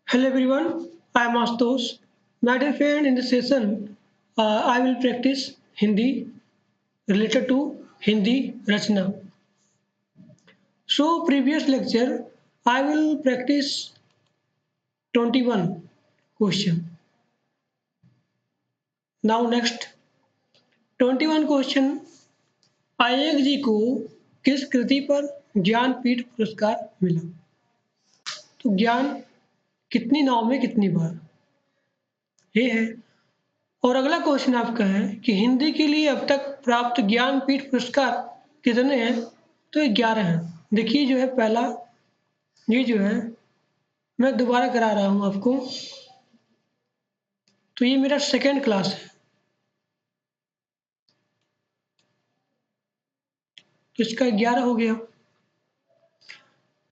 Hello everyone, I am Astos. My dear friend, in this session, I will practice Hindi related to Hindi Rachna. So, previous lecture, I will practice 21 question. Now next, 21 question, आयेग जी को किस कृति पर ज्ञानपीठ पुरस्कार मिला? तो ज्ञान कितनी नाव में कितनी बार, ये है। और अगला क्वेश्चन आपका है कि हिंदी के लिए अब तक प्राप्त ज्ञानपीठ पुरस्कार कितने हैं? तो ये 11 हैं। देखिए जो है पहला, ये जो है मैं दोबारा करा रहा हूँ आपको। तो ये मेरा सेकेंड क्लास है, तो इसका 11 हो गया।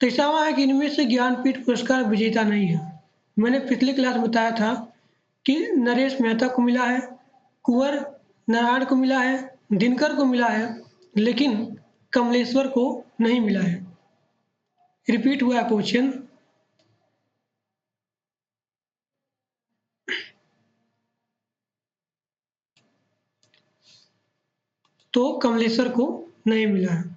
तो ऐसा हुआ है कि इनमें से ज्ञानपीठ पुरस्कार विजेता नहीं है। मैंने पिछली क्लास में बताया था कि नरेश मेहता को मिला है, कुंवर नारायण को मिला है, दिनकर को मिला है, लेकिन कमलेश्वर को नहीं मिला है। रिपीट हुआ है क्वेश्चन। तो कमलेश्वर को नहीं मिला है।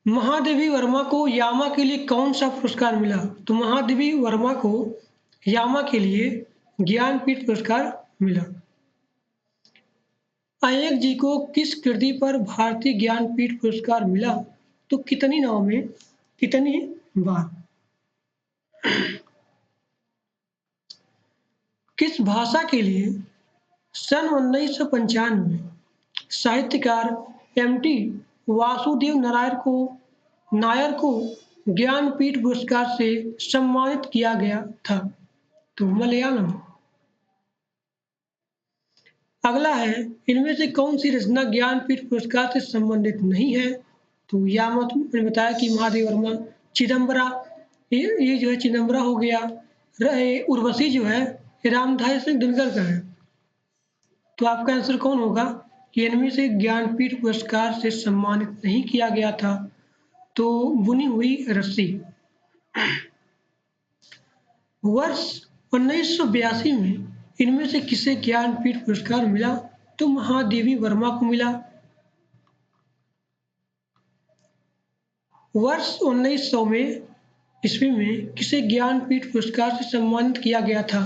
महादेवी वर्मा को यामा के लिए कौन सा पुरस्कार मिला? तो महादेवी वर्मा को यामा के लिए ज्ञानपीठ पुरस्कार मिला। अय्यर जी को किस कृति पर भारतीय ज्ञानपीठ पुरस्कार मिला? तो कितनी नाव में कितनी बार? किस भाषा के लिए सन 1995 में साहित्यकार एम.टी. वासुदेव नायर को ज्ञानपीठ पुरस्कार से सम्मानित किया गया था? तो मलयालम। अगला है, इनमें से कौन सी रचना ज्ञानपीठ पुरस्कार से संबंधित नहीं है? तो यामत मैंने बताया कि महादेव वर्मा, चिदम्बरा, ये जो है चिदम्बरा हो गया। उर्वशी जो है रामधारी सिंह दिनकर का है। तो आपका आंसर कौन होगा कि इनमें से ज्ञानपीठ पुरस्कार से सम्मानित नहीं किया गया था? तो बुनी हुई रस्सी। वर्ष 1982 में इनमें से किसे ज्ञानपीठ पुरस्कार मिला? तो महादेवी वर्मा को मिला। वर्ष 1900 में ईस्वी में किसे ज्ञानपीठ पुरस्कार से सम्मानित किया गया था?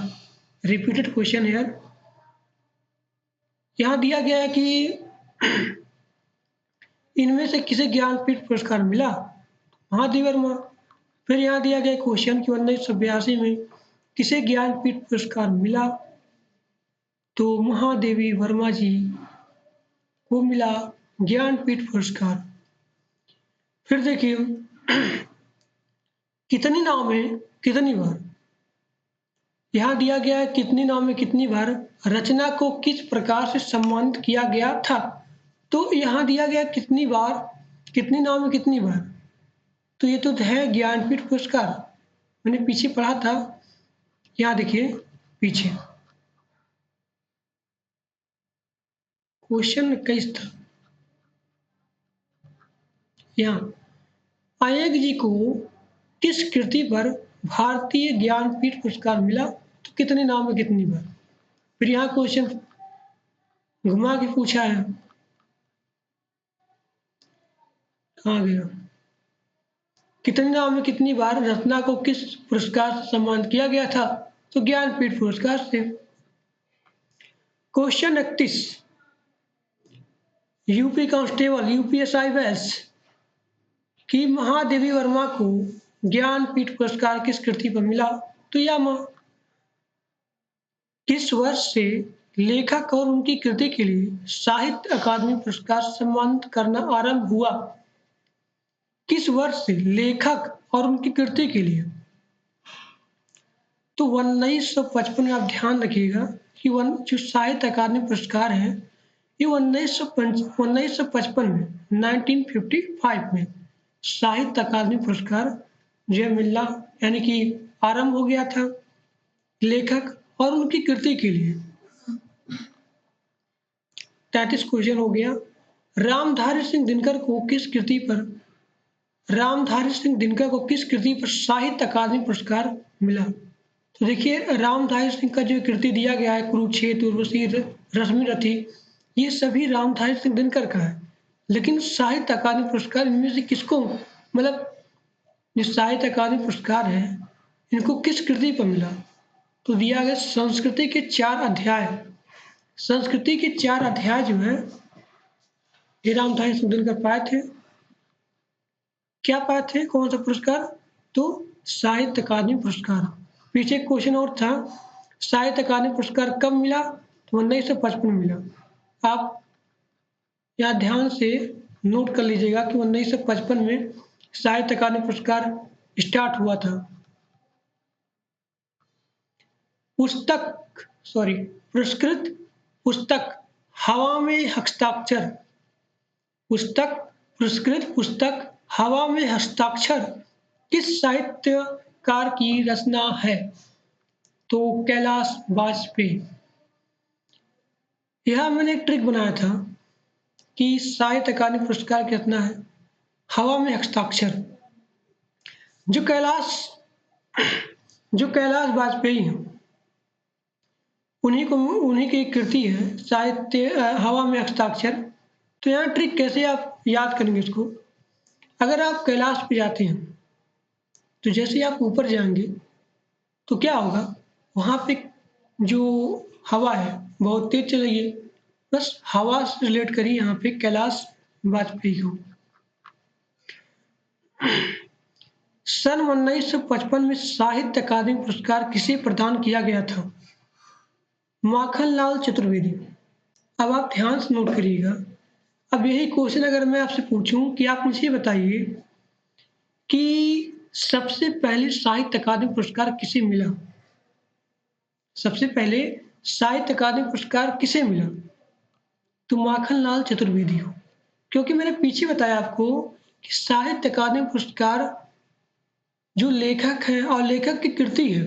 रिपीटेड क्वेश्चन है। यहाँ दिया गया है कि इनमें से किसे ज्ञानपीठ पुरस्कार मिला? महादेवी वर्मा। फिर यहाँ दिया गया क्वेश्चन कि 1982 में किसे ज्ञानपीठ पुरस्कार मिला? तो महादेवी वर्मा जी को मिला ज्ञानपीठ पुरस्कार। फिर देखिए कितनी नाव में कितनी बार, यहाँ दिया गया है कितनी नाव में कितनी बार रचना को किस प्रकार से सम्मानित किया गया था? तो यहाँ दिया गया कितनी बार, कितनी नाव में कितनी बार, तो ये तो है ज्ञानपीठ पुरस्कार। मैंने पीछे पढ़ा था, यहाँ देखिए पीछे क्वेश्चन 21 था। यहाँ अय्यर जी को किस कृति पर भारतीय ज्ञानपीठ पुरस्कार मिला? तो कितने नाम में कितनी बार? फिर यहाँ क्वेश्चन घुमा के पूछा है, कहाँ गया, कितने नाम में कितनी बार रचना को किस पुरस्कार से सम्मानित किया गया था? तो ज्ञानपीठ पुरस्कार से। Question 31, UP constable UPSI batch की महादेवी वर्मा को ज्ञानपीठ पुरस्कार किस कृति पर मिला? तो यामा। किस वर्ष से लेखक और उनकी कृति के लिए साहित्य अकादमी पुरस्कार सम्मानित करना आरंभ हुआ? किस वर्ष से लेखक और उनकी कृति के लिए? तो 1955 में आप ध्यान रखिएगा कि जो साहित्य अकादमी पुरस्कार है ये 1955 में 1955 में साहित्य अकादमी पुरस्कार जो है मिलना यानी कि आरंभ हो गया था लेखक और उनकी कृति के लिए। 33 क्वेश्चन हो गया। रामधारी सिंह दिनकर को किस कृति पर साहित्य अकादमी पुरस्कार मिला? तो देखिए रामधारी सिंह का जो कृति दिया गया है कुरुक्षेत्र, उर्वशी, रश्मि रथी, ये सभी रामधारी सिंह दिनकर का है। लेकिन साहित्य अकादमी पुरस्कार इनमें से किसको, मतलब जो साहित्य अकादमी पुरस्कार है इनको किस कृति पर मिला? तो दिया गया संस्कृति के 4 अध्याय। संस्कृति के 4 अध्याय जो है ये रामधारी सिंह दिनकर पाए थे। क्या पाए थे, कौन सा पुरस्कार? तो साहित्य अकादमी पुरस्कार। पीछे क्वेश्चन और था, साहित्य अकादमी पुरस्कार कब मिला? तो 1955 में मिला। आप यहाँ ध्यान से नोट कर लीजिएगा कि 1955 में साहित्य अकादमी पुरस्कार स्टार्ट हुआ था। पुरस्कृत पुस्तक हवा में हस्ताक्षर। पुरस्कृत पुस्तक हवा में हस्ताक्षर किस साहित्यकार की रचना है? तो कैलाश वाजपेयी। यह मैंने एक ट्रिक बनाया था कि साहित्य अकादमी पुरस्कार की रचना है हवा में हस्ताक्षर। जो कैलाश वाजपेयी हैं उन्हीं की कृति है साहित्य हवा में हस्ताक्षर। तो यहाँ ट्रिक कैसे आप याद करेंगे इसको? अगर आप कैलाश पे जाते हैं तो जैसे ही आप ऊपर जाएंगे तो क्या होगा, वहाँ पे जो हवा है बहुत तेज चलेगी। बस हवा से रिलेट करिए यहाँ पे कैलाश वाजपेयी को। सन 1955 में साहित्य अकादमी पुरस्कार किसे प्रदान किया गया था? माखनलाल चतुर्वेदी। अब आप ध्यान से नोट करिएगा। अब यही क्वेश्चन अगर मैं आपसे पूछूं कि आप मुझे बताइए कि सबसे पहले साहित्य अकादमी पुरस्कार किसे मिला? सबसे पहले साहित्य अकादमी पुरस्कार किसे मिला? तो माखनलाल चतुर्वेदी को। क्योंकि मैंने पीछे बताया आपको कि साहित्य अकादमी पुरस्कार जो लेखक हैं और लेखक की कृति है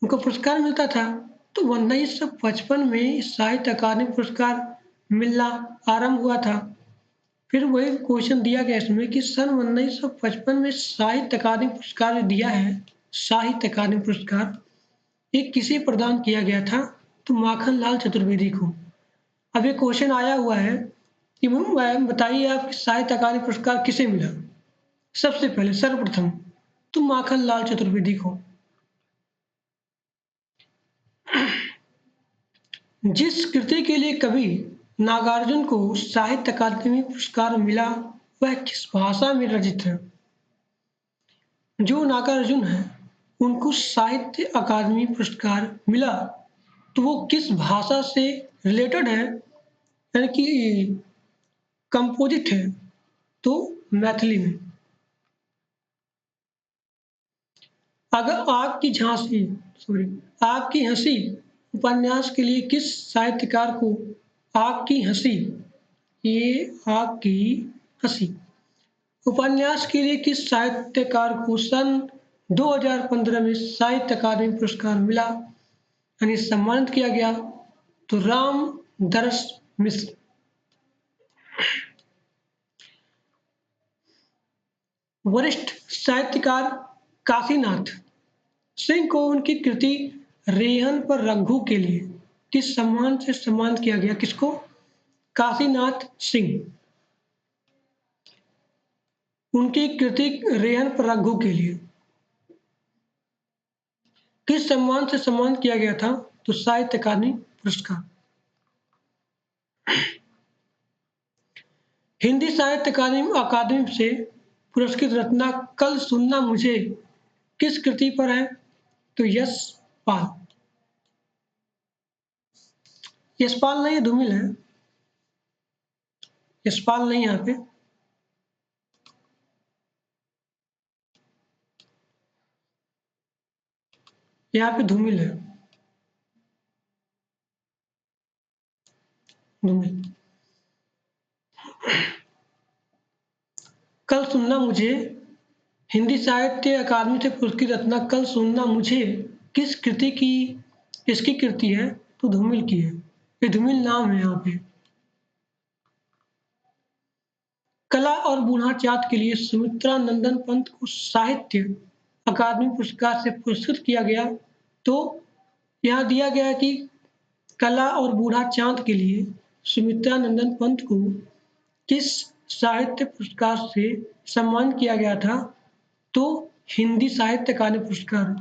उनको पुरस्कार मिलता था। तो 1955 में साहित्य अकादमी पुरस्कार मिलना आरंभ हुआ था। फिर वही क्वेश्चन दिया गया इसमें कि सन 1955 में साहित्य अकादमी पुरस्कार दिया है, साहित्य अकादमी पुरस्कार ये किसे प्रदान किया गया था? तो माखनलाल चतुर्वेदी को। अब ये क्वेश्चन आया हुआ है कि बताइए आप साहित्य अकादमी पुरस्कार किसे मिला? सबसे पहले सर्वप्रथम तो माखनलाल चतुर्वेदी को। जिस कृति के लिए कवि नागार्जुन को साहित्य अकादमी पुरस्कार मिला वह किस भाषा में रचित है? जो नागार्जुन है उनको साहित्य अकादमी पुरस्कार मिला तो वो किस भाषा से रिलेटेड है, यानी कि कंपोजिट है? तो मैथिली में। अगर आग की हंसी उपन्यास के लिए किस साहित्यकार को आग की हंसी, ये आग की हंसी उपन्यास के लिए किस साहित्यकार को सन 2015 में साहित्य अकादमी पुरस्कार मिला, यानी सम्मानित किया गया? तो रामदरस मिश्र। वरिष्ठ साहित्यकार काशीनाथ सिंह को उनकी कृति रेहन पर रंगू के लिए किस सम्मान से सम्मानित किया गया? किसको? काशीनाथ सिंह। उनकी कृति रेहन पर रंगू के लिए किस सम्मान से सम्मानित किया गया था? तो साहित्य अकादमी पुरस्कार। हिंदी साहित्य अकादमी से पुरस्कृत रचना कल सुनना मुझे किस कृति पर है? तो यशपाल। यशपाल नहीं, धूमिल है। यशपाल नहीं यहाँ पे। यहाँ पे धूमिल है, धूमिल। कल सुनना मुझे हिंदी साहित्य अकादमी से पुरस्कृत रचना कल सुनना मुझे किस कृति की इसकी कृति है? तो धूमिल की है। ये धूमिल नाम है यहाँ पे। कला और बूढ़ा जात के लिए सुमित्रा नंदन पंत को साहित्य अकादमी पुरस्कार से पुरस्कृत किया गया? तो यहाँ दिया गया है कि कला और बूढ़ा चाँद के लिए सुमित्रा नंदन पंत को किस साहित्य पुरस्कार से सम्मानित किया गया था? तो हिंदी साहित्य अकादमी पुरस्कार।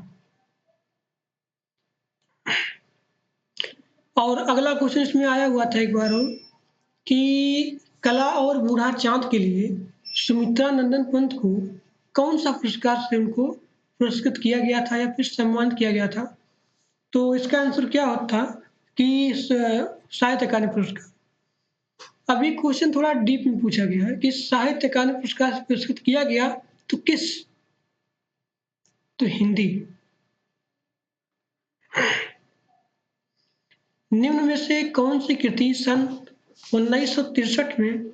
और अगला क्वेश्चन इसमें आया हुआ था एक बार और कि कला और बूढ़ा चाँद के लिए सुमित्रा नंदन पंत को कौन सा पुरस्कार से उनको पुरस्कृत किया गया था या फिर सम्मानित किया गया था? तो इसका आंसर क्या होता कि साहित्य अकादमी पुरस्कार। अभी क्वेश्चन थोड़ा डीप में पूछा गया है कि साहित्य अकादमी पुरस्कार से पुरस्कृत किया गया तो किस? तो हिंदी। निम्न में से कौन सी कृति सन 1963 में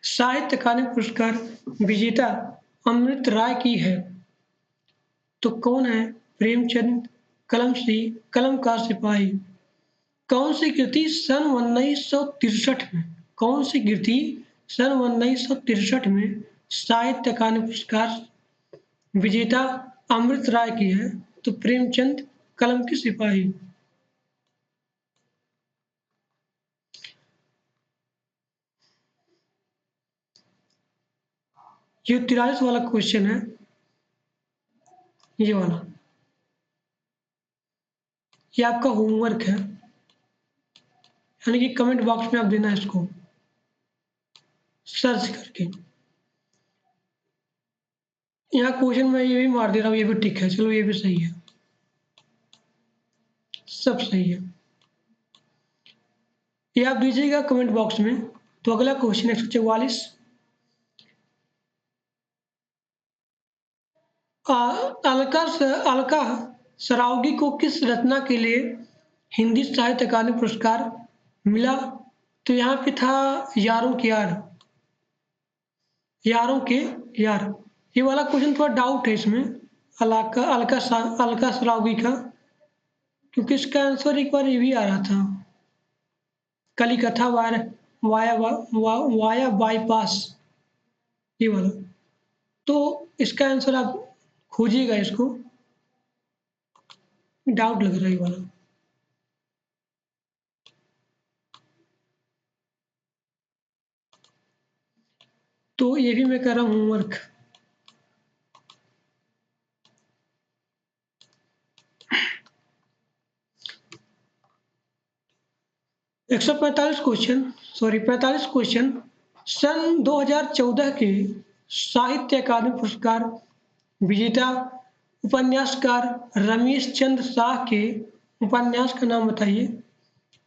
साहित्य अकादमी पुरस्कार विजेता अमृत राय की है? तो कौन है? प्रेमचंद, कलम सी, कलम का सिपाही। कौन सी कृति सन 1963 में, कौन सी कृति सन 1963 में साहित्य अकादमी पुरस्कार विजेता अमृत राय की है? तो प्रेमचंद, कलम की सिपाही। ये 43 वाला क्वेश्चन है, ये वाला, ये आपका होमवर्क है, यानी कि कमेंट बॉक्स में आप देना इसको सर्च करके। यहाँ क्वेश्चन में ये भी मार दे रहा हूँ, ये भी ठीक है, चलो ये भी सही है, सब सही है। ये आप दीजिएगा कमेंट बॉक्स में। तो अगला क्वेश्चन 144, अलका सरावगी को किस रचना के लिए हिंदी साहित्य अकादमी पुरस्कार मिला? तो यहाँ पे था यारों के यार, यारों के यार। ये वाला क्वेश्चन थोड़ा डाउट है इसमें, अलका सरावगी का, क्योंकि इसका आंसर एक बार ये भी आ रहा था, कलिकथा वाया बाईपास, ये वाला। तो इसका आंसर आप खोजिएगा इसको, डाउट लग रहा है ये वाला। तो ये भी मैं कर रहा हूँ होमवर्क। एक सौ 45 क्वेश्चन सन 2014 के साहित्य अकादमी पुरस्कार विजेता उपन्यासकार रमेश चंद्र शाह के उपन्यास का नाम बताइए।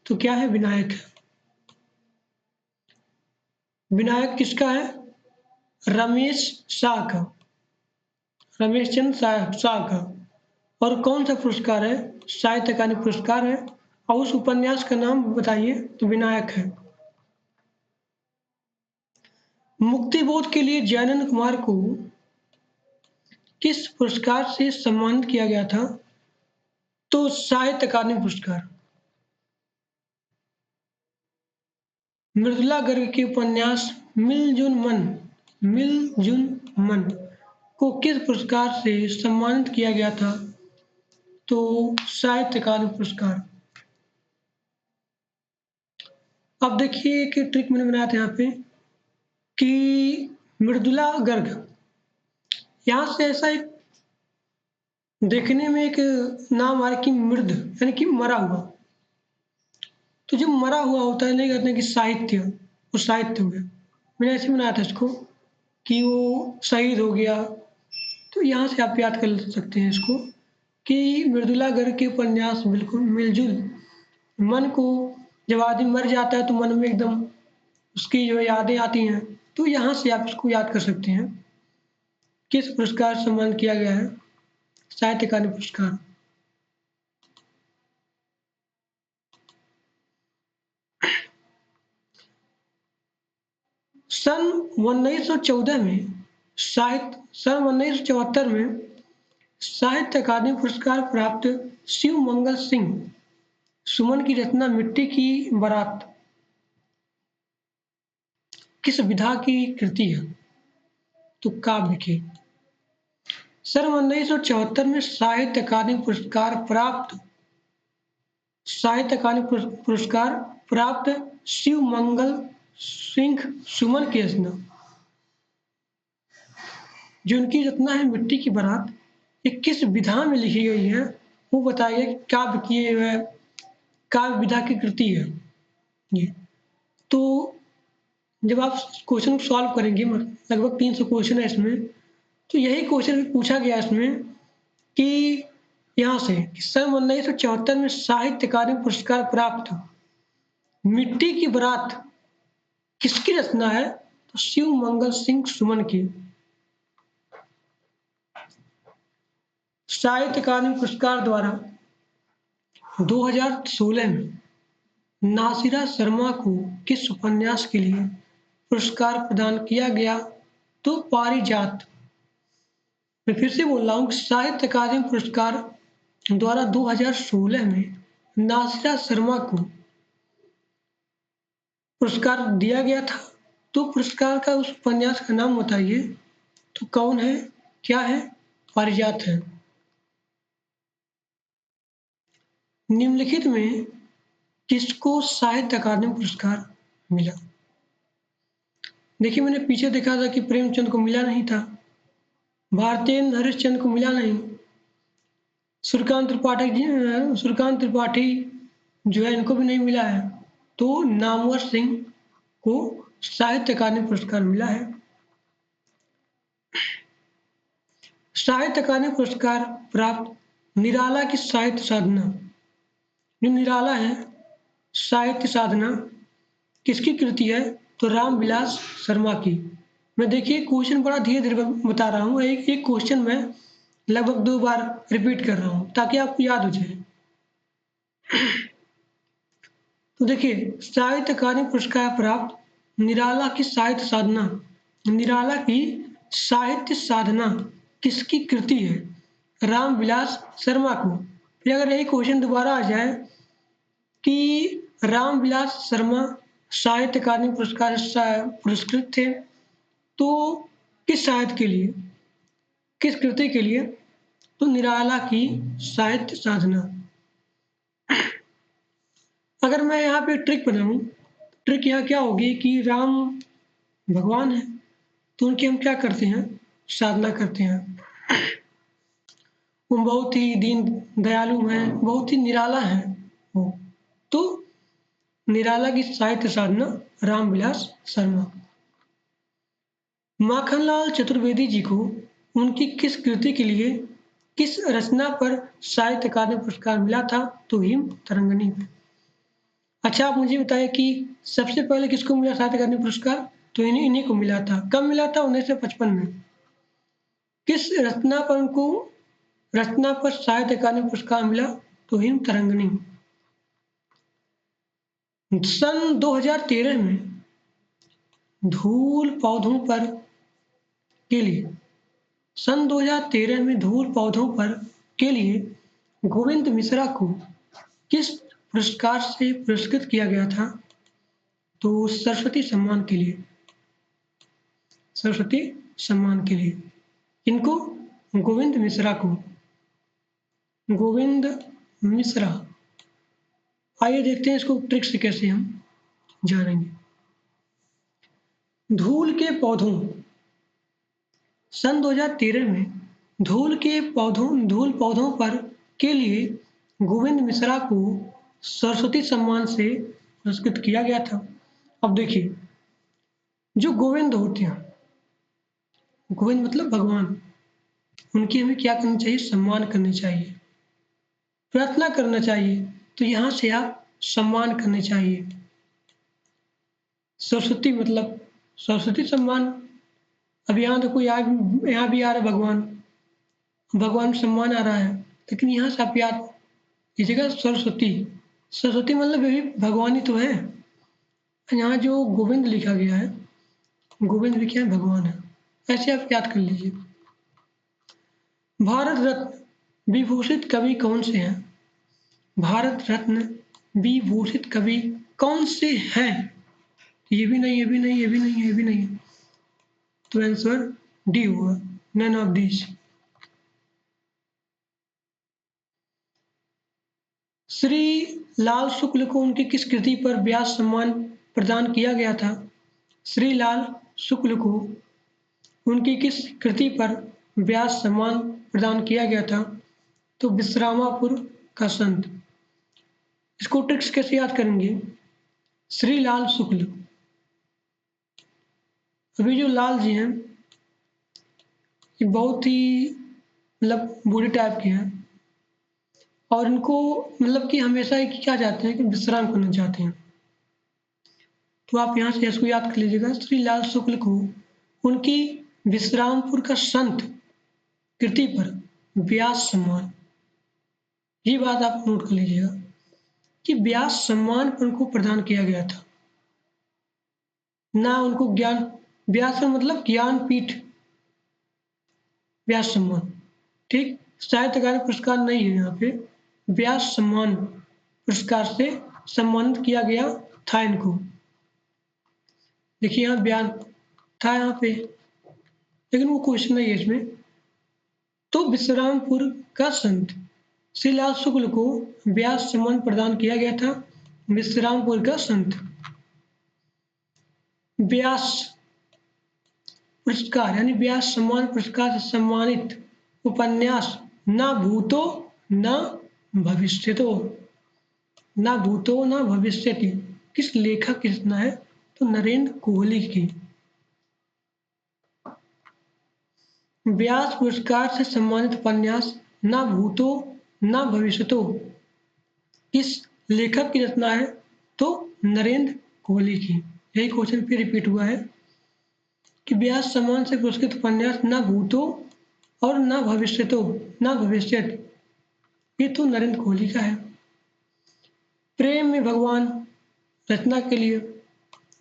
तो क्या है? विनायक है। विनायक किसका है? रमेश शाह का, रमेश चंद्र शाह का। और कौन सा पुरस्कार है? साहित्य अकादमी पुरस्कार है। और उस उपन्यास का नाम बताइए। तो विनायक है। मुक्तिबोध के लिए जयनंद कुमार को किस पुरस्कार से सम्मानित किया गया था? तो साहित्य अकादमी पुरस्कार। मृदुला गर्ग के उपन्यास मिलजुन मन को किस पुरस्कार से सम्मानित किया गया था? तो साहित्य अकादमी पुरस्कार। अब देखिए एक ट्रिक मैंने बनाया था यहाँ पे कि मृदुला गर्ग, यहाँ से ऐसा एक देखने में एक नाम आ रहा है कि मृद यानी कि मरा हुआ। तो जो मरा हुआ होता है, नहीं कहते हैं कि साहित्य, वो साहित्य हो गया। मैंने ऐसे बनाया था इसको कि वो शहीद हो गया। तो यहाँ से आप याद कर सकते हैं इसको कि मृदुला गर्ग के उपन्यास बिल्कुल मिलजुल मन को, जब आदमी मर जाता है तो मन में एकदम उसकी जो यादें आती हैं। तो यहाँ से आप इसको याद कर सकते हैं किस पुरस्कार से सम्मानित किया गया है? साहित्य अकादमी पुरस्कार। सन 1914 में सन 1974 में साहित्य अकादमी पुरस्कार प्राप्त शिव मंगल सिंह सुमन की रचना मिट्टी की बारात किस विधा की कृति है? तो काव्य की। सन 1974 में साहित्य अकादमी पुरस्कार प्राप्त शिव मंगल सिंह सुमन की रचना, जो उनकी रचना है मिट्टी की बारात, ये किस विधा में लिखी गई है वो बताइए। काव्य विधा की कृति है ये। तो जब आप क्वेश्चन को सॉल्व करेंगे, लगभग 300 क्वेश्चन है इसमें, तो यही क्वेश्चन पूछा गया इसमें कि यहाँ से सन 1974 में साहित्य अकादमी पुरस्कार प्राप्त मिट्टी की बारात किसकी रचना है, तो शिव मंगल सिंह सुमन की। साहित्य अकादमी पुरस्कार द्वारा 2016 में नासिरा शर्मा को किस उपन्यास के लिए पुरस्कार प्रदान किया गया, तो पारिजात। मैं फिर से बोल रहा हूँ कि साहित्य अकादमी पुरस्कार द्वारा 2016 में नासिरा शर्मा को पुरस्कार दिया गया था, तो पुरस्कार का उस उपन्यास का नाम बताइए, तो कौन है, क्या है, पारिजात है। निम्नलिखित में किसको साहित्य अकादमी पुरस्कार मिला। देखिए, मैंने पीछे देखा था कि प्रेमचंद को मिला नहीं था, भारतेंद्र हरिश्चंद्र को मिला नहीं, सूर्यकांत त्रिपाठी जो है इनको भी नहीं मिला है, तो नामवर सिंह को साहित्य अकादमी पुरस्कार मिला है। साहित्य अकादमी पुरस्कार प्राप्त निराला की साहित्य साधना, जो निराला है साहित्य साधना किसकी कृति है, तो रामविलास शर्मा की। मैं देखिए क्वेश्चन बड़ा धीरे धीरे बता रहा हूँ, एक क्वेश्चन में लगभग 2 बार रिपीट कर रहा हूँ ताकि आपको याद हो जाए। तो देखिए, साहित्य अकादमी पुरस्कार प्राप्त निराला की साहित्य साधना, निराला की साहित्य साधना किसकी कृति है, रामविलास शर्मा को। फिर अगर यही क्वेश्चन दोबारा आ जाए कि रामविलास शर्मा साहित्य अकादमी पुरस्कार पुरस्कृत थे, तो किस साहित्य के लिए, किस कृति के लिए, तो निराला की साहित्य साधना। अगर मैं यहाँ पे ट्रिक बनाऊँ, ट्रिक यहाँ क्या होगी कि राम भगवान है, तो उनकी हम क्या करते हैं, साधना करते हैं। वो बहुत ही दीन दयालु हैं, बहुत ही निराला है वो, तो निराला की साहित्य साधना रामविलास शर्मा। माखनलाल चतुर्वेदी जी को उनकी किस कृति के लिए, किस रचना पर साहित्य अकादमी पुरस्कार मिला था, तो हिम तरंगिणी। अच्छा, आप मुझे बताइए कि सबसे पहले किसको मिला साहित्य अकादमी पुरस्कार, तो इन्हीं को मिला था। कब मिला था, 1955 में। किस रचना पर उनको, रचना पर साहित्य अकादमी पुरस्कार मिला, तो हिम तरंगिणी। सन 2013 में धूल पौधों पर के लिए, सन 2013 में धूल पौधों पर के लिए गोविंद मिश्रा को किस पुरस्कार से पुरस्कृत किया गया था, तो सरस्वती सम्मान के लिए, सरस्वती सम्मान के लिए। इनको गोविंद मिश्रा को, गोविंद मिश्रा। आइए देखते हैं इसको ट्रिक से कैसे हम जानेंगे। धूल के पौधों, सन 2013 में धूल पौधों पर के लिए गोविंद मिश्रा को सरस्वती सम्मान से पुरस्कृत किया गया था। अब देखिए, जो गोविंद होते हैं, गोविंद मतलब भगवान, उनकी हमें क्या करना चाहिए, सम्मान करना चाहिए, प्रार्थना करना चाहिए। तो यहाँ से आप सम्मान करने चाहिए। सरस्वती मतलब सरस्वती सम्मान। अब यहाँ देखो, यहाँ भी आ रहा है भगवान, भगवान सम्मान आ रहा है, लेकिन यहाँ से आप याद कीजिएगा सरस्वती, सरस्वती मतलब ये भी भगवान ही तो है। यहाँ जो गोविंद लिखा गया है, गोविंद भी क्या है, भगवान है। ऐसे आप याद कर लीजिए। भारत रत्न विभूषित कवि कौन से हैं, भारत रत्न विभूषित कवि कौन से हैं। ये भी नहीं, ये भी नहीं, ये भी नहीं, ये भी नहीं, तो आंसर डी होगा, none of this. Shri Lal शुक्ल को उनकी किस कृति पर व्यास सम्मान प्रदान किया गया था? श्री लाल शुक्ल को उनकी किस कृति पर व्यास सम्मान प्रदान किया गया था? तो विश्रामापुर का संत। इसको ट्रिक्स कैसे याद करेंगे? श्री लाल शुक्ल, अभी जो लाल जी हैं ये बहुत ही मतलब बूढ़े टाइप के हैं और इनको मतलब कि हमेशा ही क्या चाहते हैं कि विश्राम करना चाहते हैं। तो आप यहाँ से इसको याद कर लीजिएगा, श्री लाल शुक्ल को उनकी विश्रामपुर का संत कृति पर व्यास सम्मान, ये बात आप नोट कर लीजिएगा कि व्यास सम्मान पर उनको प्रदान किया गया था, ना उनको ज्ञान, व्यास का मतलब ज्ञानपीठ व्यास सम्मान, ठीक। साहित्य अकादमी पुरस्कार नहीं है, यहाँ पे व्यास सम्मान पुरस्कार से सम्मानित किया गया था इनको। देखिए यहाँ बयान था यहाँ पे, लेकिन वो क्वेश्चन नहीं है इसमें। तो विश्रामपुर का संत श्री लाल शुक्ल को व्यास सम्मान प्रदान किया गया था। विश्रामपुर का संत व्यास पुरस्कार यानी व्यास सम्मान पुरस्कार से सम्मानित उपन्यास न भूतो न भविष्यतो, न भूतो न भविष्यति किस लेखक की रचना है? तो नरेंद्र कोहली की। व्यास पुरस्कार से सम्मानित उपन्यास न भूतो न भविष्यतो किस लेखक की रचना है? तो नरेंद्र कोहली की। यही क्वेश्चन फिर रिपीट हुआ है कि व्यास सम्मान से पुरस्कृत उपन्यास न भूतो और न भविष्यतो, न भविष्यत, ये तो नरेंद्र कोहली का है। प्रेम में भगवान रचना के लिए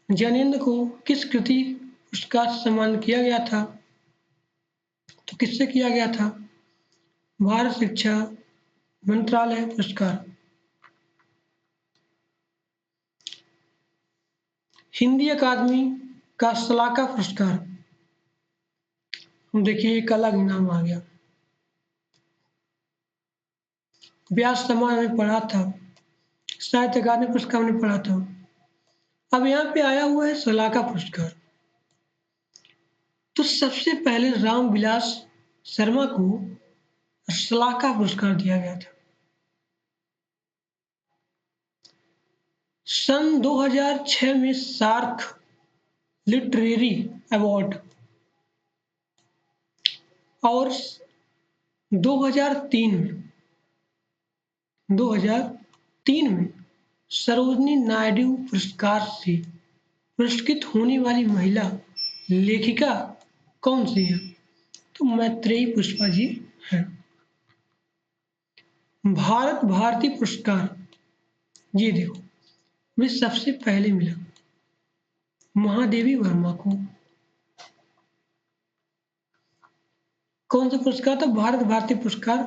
ज्ञानेंद्र को किस कृति पुरस्कार से सम्मान किया गया था? तो किससे किया गया था? भारत शिक्षा मंत्रालय पुरस्कार। हिंदी अकादमी का सलाका पुरस्कार, देखिए एक अलग इनाम आ गया। व्यास सम्मान में पढ़ा था, साहित्य अकादमी पुरस्कार में पढ़ा था। अब यहाँ पे आया हुआ है सलाका पुरस्कार। तो सबसे पहले रामविलास शर्मा को सलाका पुरस्कार दिया गया था। सन 2006 में सार्क लिटरेरी अवार्ड और 2003 में सरोजनी नायडू पुरस्कार से पुरस्कृत होने वाली महिला लेखिका कौन सी है? तो मैत्रेयी पुष्पा जी हैं। भारत भारती पुरस्कार, ये देखो वे सबसे पहले मिला महादेवी वर्मा को। कौन सा पुरस्कार था? भारत भारती पुरस्कार।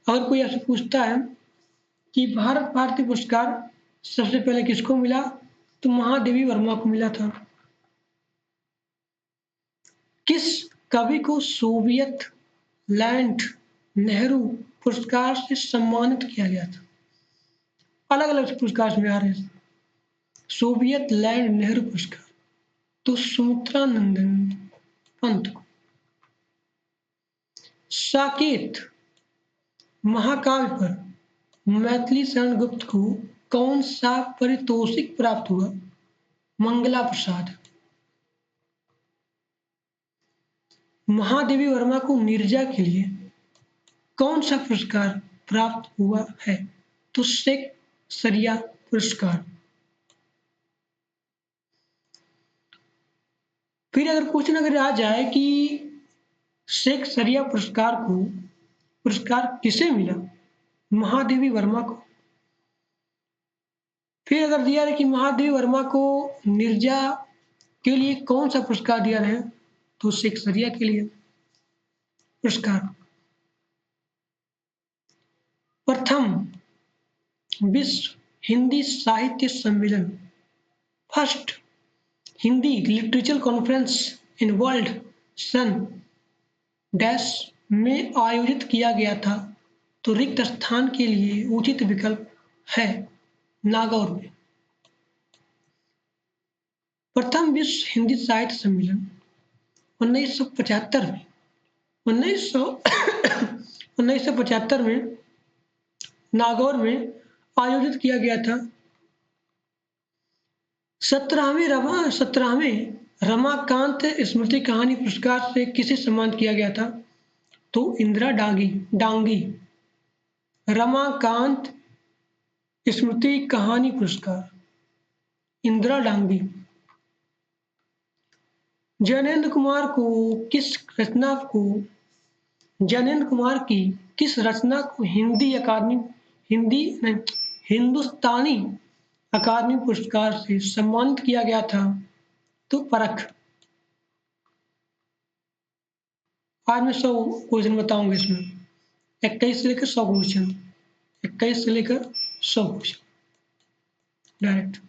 अगर कोई आपसे पूछता है कि भारत भारती पुरस्कार सबसे पहले किसको मिला, तो महादेवी वर्मा को मिला था। किस कवि को सोवियत लैंड नेहरू पुरस्कार से सम्मानित किया गया था? अलग अलग पुरस्कार में आ रहे हैं। सोवियत लैंड नेहरू पुरस्कार तो सुमित्रा नंदन पंत को। साकेत महाकाव्य पर मैथिली शरण गुप्त को कौन सा पारितोषिक प्राप्त हुआ? मंगला प्रसाद। महादेवी वर्मा को नीरजा के लिए कौन सा पुरस्कार प्राप्त हुआ है? तो शेक्सपियर पुरस्कार। फिर अगर क्वेश्चन अगर आ जाए कि शेक्सपियर पुरस्कार किसे मिला? महादेवी वर्मा को। फिर अगर दिया है कि महादेवी वर्मा को नीरजा के लिए कौन सा पुरस्कार दिया है? तो शेक्सपियर के लिए पुरस्कार। प्रथम विश्व हिंदी साहित्य सम्मेलन, first Hindi literature conference in world सन डैश में आयोजित किया गया था। तो रिक्त स्थान के लिए उचित विकल्प है नागौर में। प्रथम विश्व हिंदी साहित्य सम्मेलन 1975 में 1975 में नागौर में आयोजित किया गया था। 17वें रमाकांत स्मृति कहानी पुरस्कार से किसे सम्मानित किया गया था? तो इंदिरा डांगी। रमाकांत स्मृति कहानी पुरस्कार इंदिरा डांगी। जैनेन्द्र कुमार की किस रचना को हिंदुस्तानी अकादमी पुरस्कार से सम्मानित किया गया था? तो परख। आज मैं 100 क्वेश्चन बताऊंगा इसमें, 21 से लेकर 100 क्वेश्चन, 21 से लेकर 100 क्वेश्चन डायरेक्ट।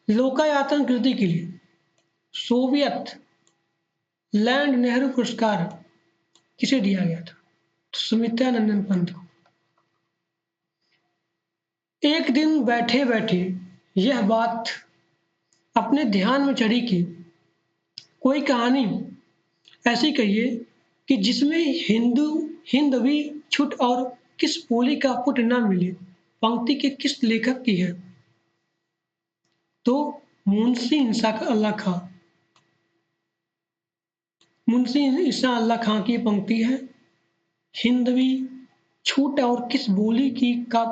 लोकायतन कृति के लिए सोवियत लैंड नेहरू पुरस्कार किसे दिया गया था? तो सुमित्रा नंदन पंत को। एक दिन बैठे बैठे यह बात अपने ध्यान में चढ़ी कि कोई कहानी ऐसी कहिए कि जिसमें हिंदवी छुट और किस बोली का पुट न मिले। पंक्ति के किस लेखक की है? तो मुंशी इंसाफ अल्लाह खां। मुंशी इंसाफ अल्लाह खां की पंक्ति है, हिंदवी छूट और किस बोली की का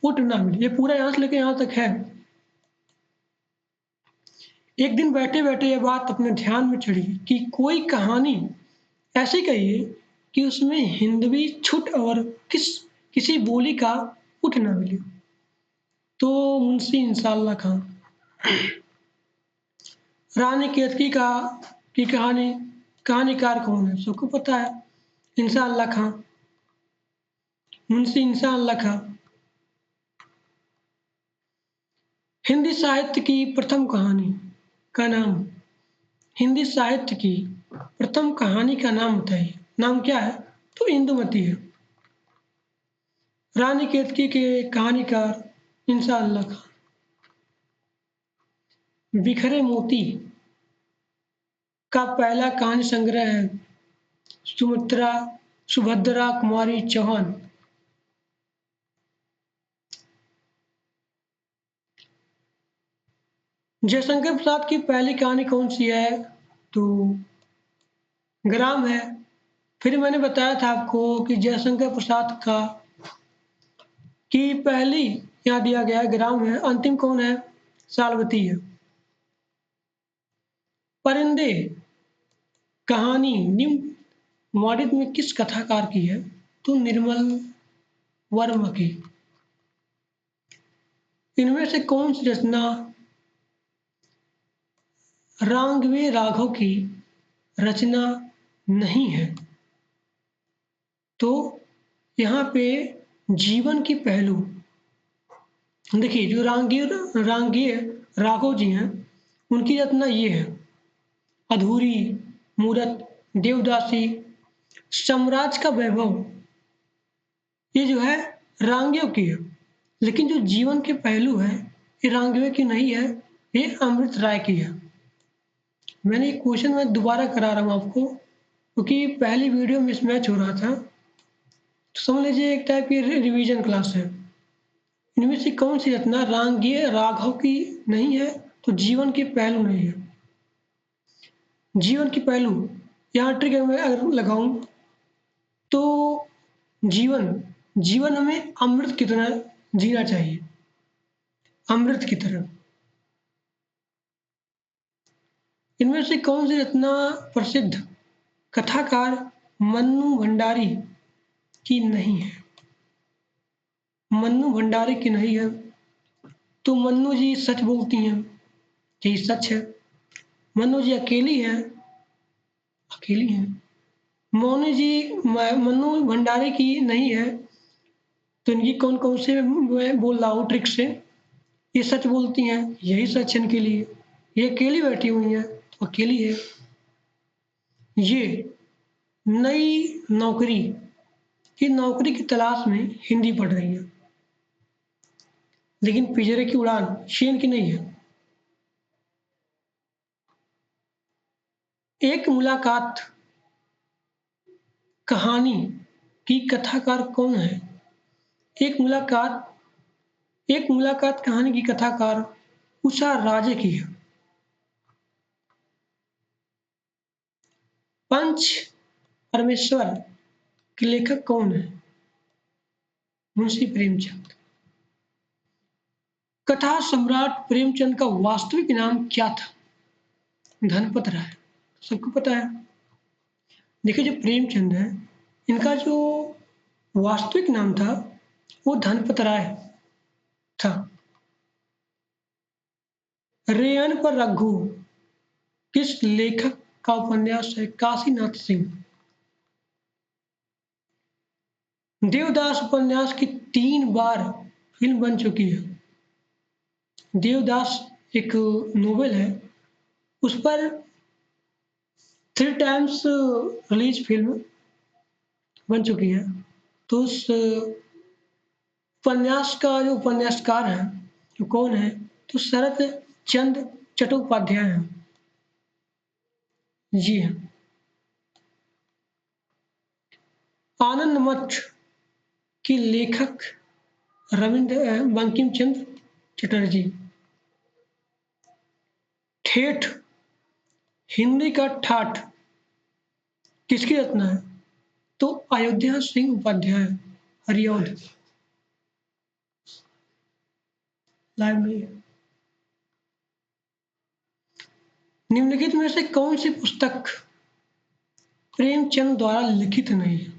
पुट ना मिले। ये पूरा यहाँ से लेकर यहाँ तक है। एक दिन बैठे बैठे ये बात अपने ध्यान में चढ़ी कि कोई कहानी ऐसी कहिए कि उसमें हिंदवी छुट और किसी बोली का पुट ना मिले। तो मुंशी इंसाफ अल्लाह खां। रानी केतकी की कहानीकार कौन है? सबको पता है, इंसाफ अल्लाह खां, मुंशी इंसाफ अल्लाह खां। हिंदी साहित्य की प्रथम कहानी का नाम, हिंदी साहित्य की प्रथम कहानी का नाम बताइए। नाम क्या है? तो इंदुमती है। रानी केतकी के कहानीकार इंसाफ अल्लाह खां। बिखरे मोती का पहला कहानी संग्रह है सुभद्रा कुमारी चौहान। जयशंकर प्रसाद की पहली कहानी कौन सी है? तो ग्राम है। फिर मैंने बताया था आपको कि जयशंकर प्रसाद की पहली यहाँ दिया गया है ग्राम है। अंतिम कौन है? सालवती है। परिंदे कहानी निम्नलिखित में किस कथाकार की है? तो निर्मल वर्मा की। इनमें से कौन सी रचना रांगवे राघव की रचना नहीं है? तो यहाँ पे जीवन की पहलू देखिए, जो रांगीय राघव जी हैं उनकी रचना ये है, अधूरी, मूरत, देवदासी, साम्राज्य का वैभव। ये जो है रांगियों की है, लेकिन जो जीवन के पहलू है ये रांगवे की नहीं है, ये अमृत राय की है। मैंने ये क्वेश्चन मैं दोबारा करा रहा हूँ आपको क्योंकि पहली वीडियो मिसमैच हो रहा था, तो समझ लीजिए एक टाइप की रिवीजन क्लास है। इनमें से कौन सी रचना रांगीय राघव की नहीं है? तो जीवन के पहलू नहीं है। जीवन के पहलू यहाँ ट्रिक मैं अगर लगाऊं तो जीवन हमें अमृत की तरह जीना चाहिए, अमृत की तरह। इनमें से कौन सी रचना प्रसिद्ध कथाकार मन्नू भंडारी की नहीं है? मन्नू भंडारी की नहीं है। तो मन्नू जी सच बोलती हैं, यही सच है। मन्नू जी अकेली हैं। मन्नू भंडारी की नहीं है। तो इनकी कौन कौन से मैं बोल रहा हूँ ट्रिक से, ये सच बोलती हैं, यही सच है इनके लिए। ये अकेली बैठी हुई हैं, तो अकेली है। ये नई नौकरी की तलाश में हिंदी पढ़ रही है। लेकिन पिंजरे की उड़ान शेन की नहीं है। एक मुलाकात कहानी की कथाकार कौन है? एक मुलाकात कहानी की कथाकार उषा राजे की है। पंच परमेश्वर के लेखक कौन है? मुंशी प्रेमचंद। कथा सम्राट प्रेमचंद का वास्तविक नाम क्या था? धनपत राय। सबको पता है। देखिए, जो प्रेमचंद है, इनका जो वास्तविक नाम था वो धनपत राय था। रेयन पर रघु किस लेखक का उपन्यास है? काशीनाथ सिंह। देवदास उपन्यास की 3 बार फिल्म बन चुकी है। देवदास एक नोवेल है, उस पर 3 टाइम्स रिलीज फिल्म बन चुकी है। तो उस उपन्यास का जो उपन्यासकार है, वो कौन है? तो शरत चंद्र चट्टोपाध्याय हैं। जी हाँ। आनंद मठ के लेखक बंकिम चंद्र चटर्जी। ठेठ हिंदी का ठाठ किसकी रचना है? तो अयोध्या सिंह उपाध्याय, हरिऔध। लाइव में है। निम्नलिखित में से कौन सी पुस्तक प्रेमचंद द्वारा लिखित नहीं है?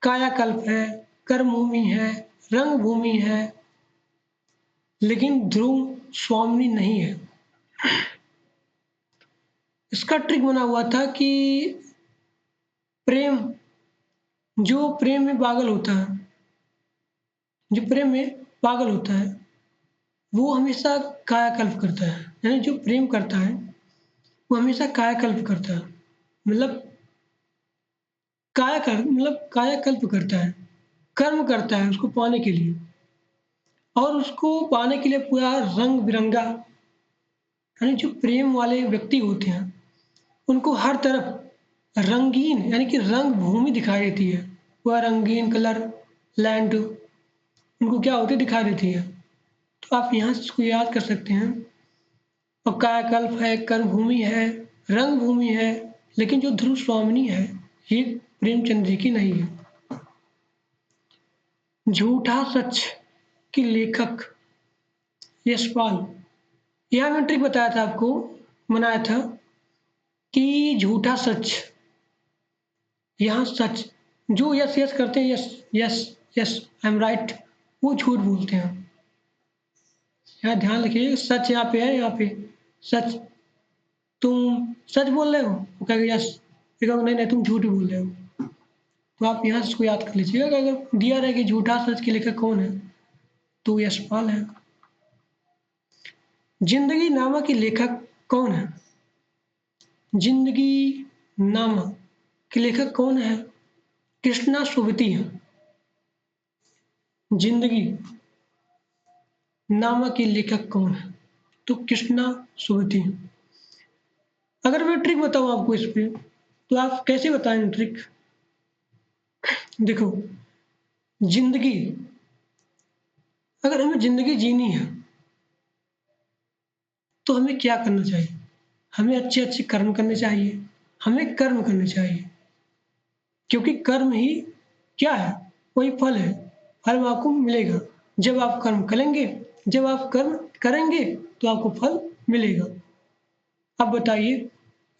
कायाकल्प है, कर्मभूमि है, रंगभूमि है, लेकिन ध्रुव स्वामिनी नहीं है। इसका ट्रिक बना हुआ था कि प्रेम जो प्रेम में पागल होता है, जो प्रेम में पागल होता है, वो हमेशा कायाकल्प करता है। यानी जो प्रेम करता है वो हमेशा कायाकल्प करता है। मतलब कायाकल्प करता है, कर्म करता है उसको पाने के लिए, और उसको पाने के लिए पूरा रंग बिरंगा, यानी जो प्रेम वाले व्यक्ति होते हैं उनको हर तरफ रंगीन यानी कि रंग भूमि दिखाई देती है। वह रंगीन कलर लैंड उनको क्या होती दिखाई देती है। तो आप यहाँ से इसको याद कर सकते हैं। और कायाकल्प है, कर्म भूमि है, रंग भूमि है, लेकिन जो ध्रुव स्वामिनी है ये प्रेमचंद जी की नहीं है। झूठा सच के लेखक यशपाल। यह मैंने ट्रिक बताया था आपको, बनाया था कि झूठा सच, यहाँ सच जो यस यस करते हैं, yes yes yes I am right, वो झूठ बोलते हैं। यहाँ ध्यान रखिए, सच यहाँ पे है, यहाँ पे सच, तुम सच बोल रहे हो, वो कहेगा यस, कहेगा नहीं नहीं तुम झूठ बोल रहे हो। तो आप यहाँ से इसको याद कर लीजिएगा कि अगर दिया रहे कि झूठा सच के लेखक कौन है तो यशपाल है। जिंदगी नामा के लेखक कौन है? जिंदगी नामा के लेखक कौन है? कृष्णा सुवती है। जिंदगी नामा के लेखक कौन है? तो कृष्णा सुवती है। अगर मैं ट्रिक बताऊं आपको इस पे, तो आप कैसे बताएंगे ट्रिक? देखो, जिंदगी, अगर हमें जिंदगी जीनी है तो हमें क्या करना चाहिए? हमें अच्छे अच्छे कर्म करने चाहिए, हमें कर्म करने चाहिए, क्योंकि कर्म ही क्या है? वही फल है। फल आपको मिलेगा जब आप कर्म करेंगे, जब आप कर्म करेंगे तो आपको फल मिलेगा। अब बताइए,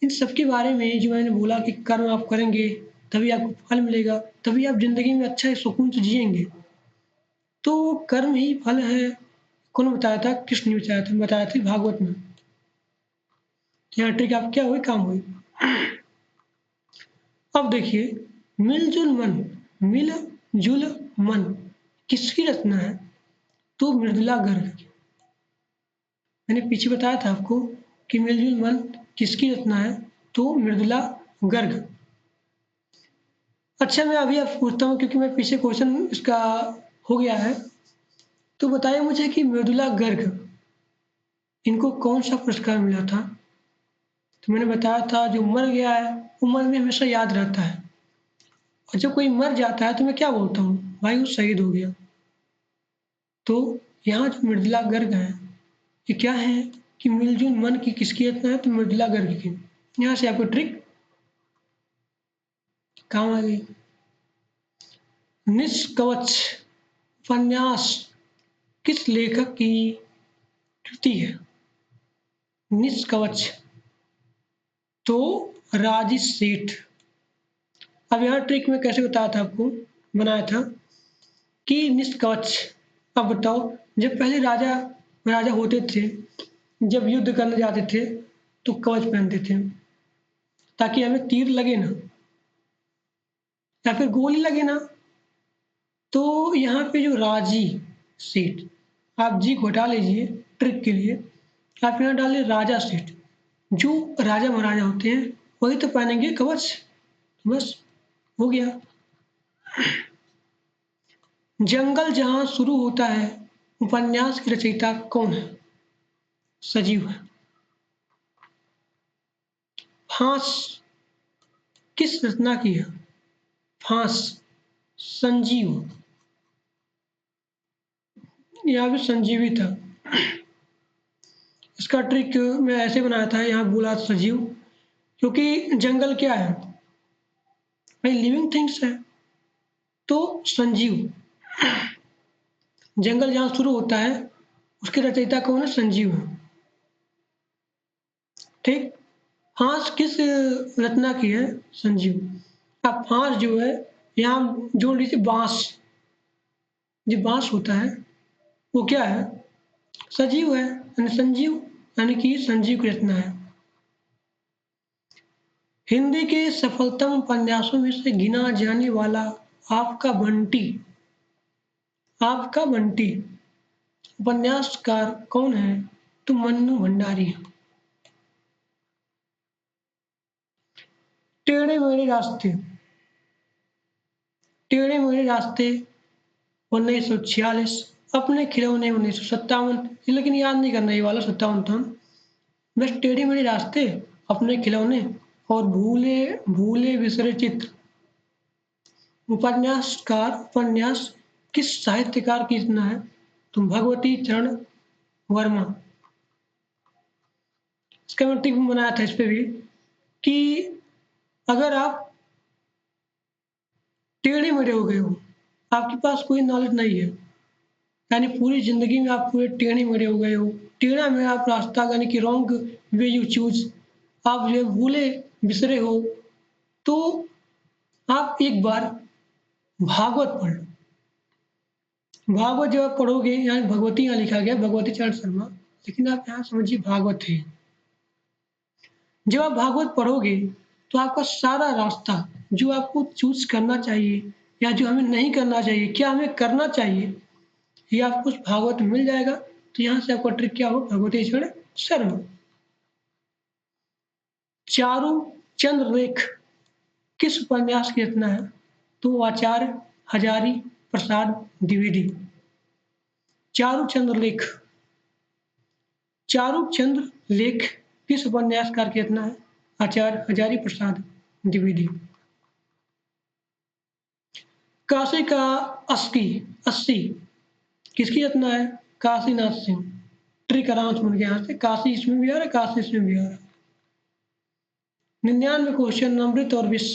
इन सब के बारे में जो मैंने बोला कि कर्म आप करेंगे तभी आपको फल मिलेगा, तभी आप जिंदगी में अच्छा सुकून से जिएंगे। तो कर्म ही फल है। कौन बताया था? कृष्ण ने बताया था भागवत में। यहाँ ट्रिक आप क्या हुई, काम हुई। अब देखिए, मिलजुल मन, मिलजुल मन किसकी रचना है? तो मृदुला गर्ग की। मैंने पीछे बताया था आपको कि मिलजुल मन किसकी रचना है? तो मृदुला गर्ग। अच्छा, मैं अभी आपसे पूछता हूँ क्योंकि मैं पीछे क्वेश्चन इसका हो गया है। तो बताइए मुझे कि मृदुला गर्ग इनको कौन सा पुरस्कार मिला था? तो मैंने बताया था जो मर गया है वो मन में हमेशा याद रहता है, और जब कोई मर जाता है तो मैं क्या बोलता हूँ, भाई वो शहीद हो गया। तो यहाँ जो मृदुला गर्ग है ये क्या है कि मिलजुल मन की किसकी रचना है, तो मृदुला गर्ग की। यहाँ से आपको ट्रिक काम आ गई। निष्कवच उपन्यास किस लेखक की कृति है? निष्कवच तो राजेश सेठ। अब यहाँ ट्रिक में कैसे बताया था आपको, बनाया था कि निष्कवच। अब बताओ, जब पहले राजा राजा होते थे, जब युद्ध करने जाते थे तो कवच पहनते थे ताकि हमें तीर लगे ना या फिर गोली लगे ना। तो यहाँ पे जो राजी सेठ, आप जी को हटा लीजिए ट्रिक के लिए, आप यहाँ डालिए राजा सेठ। जो राजा महाराजा होते हैं वही तो पहनेंगे कवच, बस हो गया। जंगल जहाँ शुरू होता है उपन्यास की रचयिता कौन है? सजीव है। फांस किस रचना की है? फांस संजीव, यहाँ भी संजीवी था। इसका ट्रिक मैं ऐसे बनाया था, यहाँ बोला सजीव क्योंकि जंगल क्या है भाई, लिविंग थिंग्स है, तो संजीव। जंगल जहाँ शुरू होता है उसके रचयिता कौन है? संजीव है। ठीक। फांस किस रचना की है? संजीव। अब फांस जो है यहाँ जोड़ लीजिए बांस, जो बांस होता है वो क्या है? सजीव है, यानी संजीव, यानी कि संजीव की रचना है। हिंदी के सफलतम उपन्यासों में से गिना जाने वाला आपका बंटी, आपका बंटी उपन्यासकार कौन है? तो मन्नू भंडारी। टेढ़े मेढ़े रास्ते, टेढ़े मेढ़े रास्ते 1946, अपने खिलौने 1957, लेकिन याद नहीं करना ये वाला 57 था। बस टेढ़े मेढ़े रास्ते, अपने खिलौने और भूले भूले बिसरे चित्र। उपन्यासकार उपन्यास किस साहित्यकार की रचना है? तो भगवती चरण वर्मा। इसका मैं टिप बनाया था इस पे भी कि अगर आप टेढ़े मेढ़े हो गए हो, आपके पास कोई नॉलेज नहीं है, यानी पूरी जिंदगी में आप पूरे टेढ़े मेढ़े हो गए हो, टेढ़ा मेढ़ा आप रास्ता, यानी कि रॉन्ग वे यू चूज, आप जो है भूले बिसरे हो, तो आप एक बार भागवत पढ़ लो। भागवत जब आप पढ़ोगे, यहाँ भगवती यहाँ लिखा गया भगवती चरण शर्मा, लेकिन आप यहाँ समझिए भागवत है। जब आप भागवत पढ़ोगे तो आपका सारा रास्ता जो आपको चूज करना चाहिए या जो हमें नहीं करना चाहिए, क्या हमें करना चाहिए, ये आपको उस भागवत में मिल जाएगा। तो यहाँ से आपका ट्रिक क्या हो? भगवती चरण शर्मा। चारू चंद्रलेख किस उपन्यास की रचना है? तो आचार्य हजारी प्रसाद द्विवेदी। चारू चंद्रलेख, चारू चंद्र लेख किस उपन्यासकार की रचना है? आचार्य हजारी प्रसाद द्विवेदी। काशी का अस्सी अस्सी किसकी रचना है? काशीनाथ सिंह। ट्रिक आराम से बन गया यहाँ से, काशी इसमें भी आ रहा है, काशी इसमें भी आ रहा है। 99 क्वेश्चन अमृत और विष,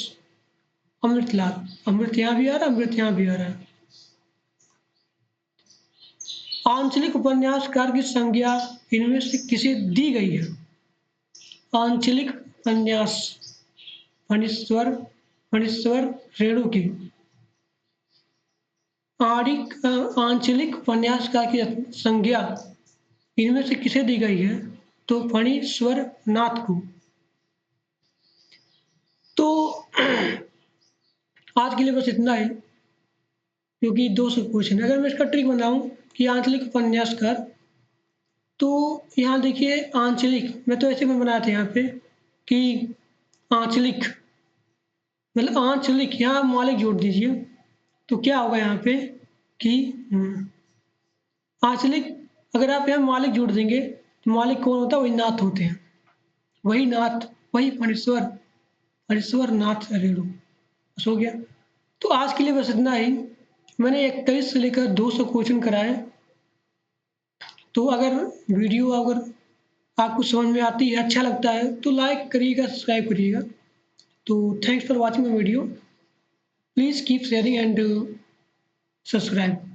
अमृतलाल, अमृत यहाँ भी आ रहा है, अमृत यहाँ भी आ रहा है। आंचलिक उपन्यासकार की संज्ञा इनमें से किसे दी गई है? आंचलिक उपन्यास फणीश्वर, फणीश्वर रेणु की। आंचलिक उपन्यासकार की संज्ञा इनमें से किसे दी गई है? तो फणीश्वर नाथ को। तो आज के लिए बस इतना ही, क्योंकि 200 क्वेश्चन। अगर मैं इसका ट्रिक बनाऊं कि आंचलिक उपन्यासकार, तो यहाँ देखिए आंचलिक, मैं तो ऐसे में बनाया था यहाँ पे कि आंचलिक मतलब आंचलिक, यहाँ मालिक जोड़ दीजिए, तो क्या होगा यहाँ पे कि आंचलिक, अगर आप यहाँ मालिक जोड़ देंगे तो मालिक कौन होता है? वही नाथ होते हैं, वही नाथ, वही फणीश्वर, फणीश्वर नाथ रेणु। बस हो गया। तो आज के लिए बस इतना ही। मैंने 21 से लेकर 200 क्वेश्चन कराए। तो अगर वीडियो अगर आपको समझ में आती है, अच्छा लगता है तो लाइक करिएगा, सब्सक्राइब करिएगा। तो thanks for watching my video. Please keep sharing and subscribe.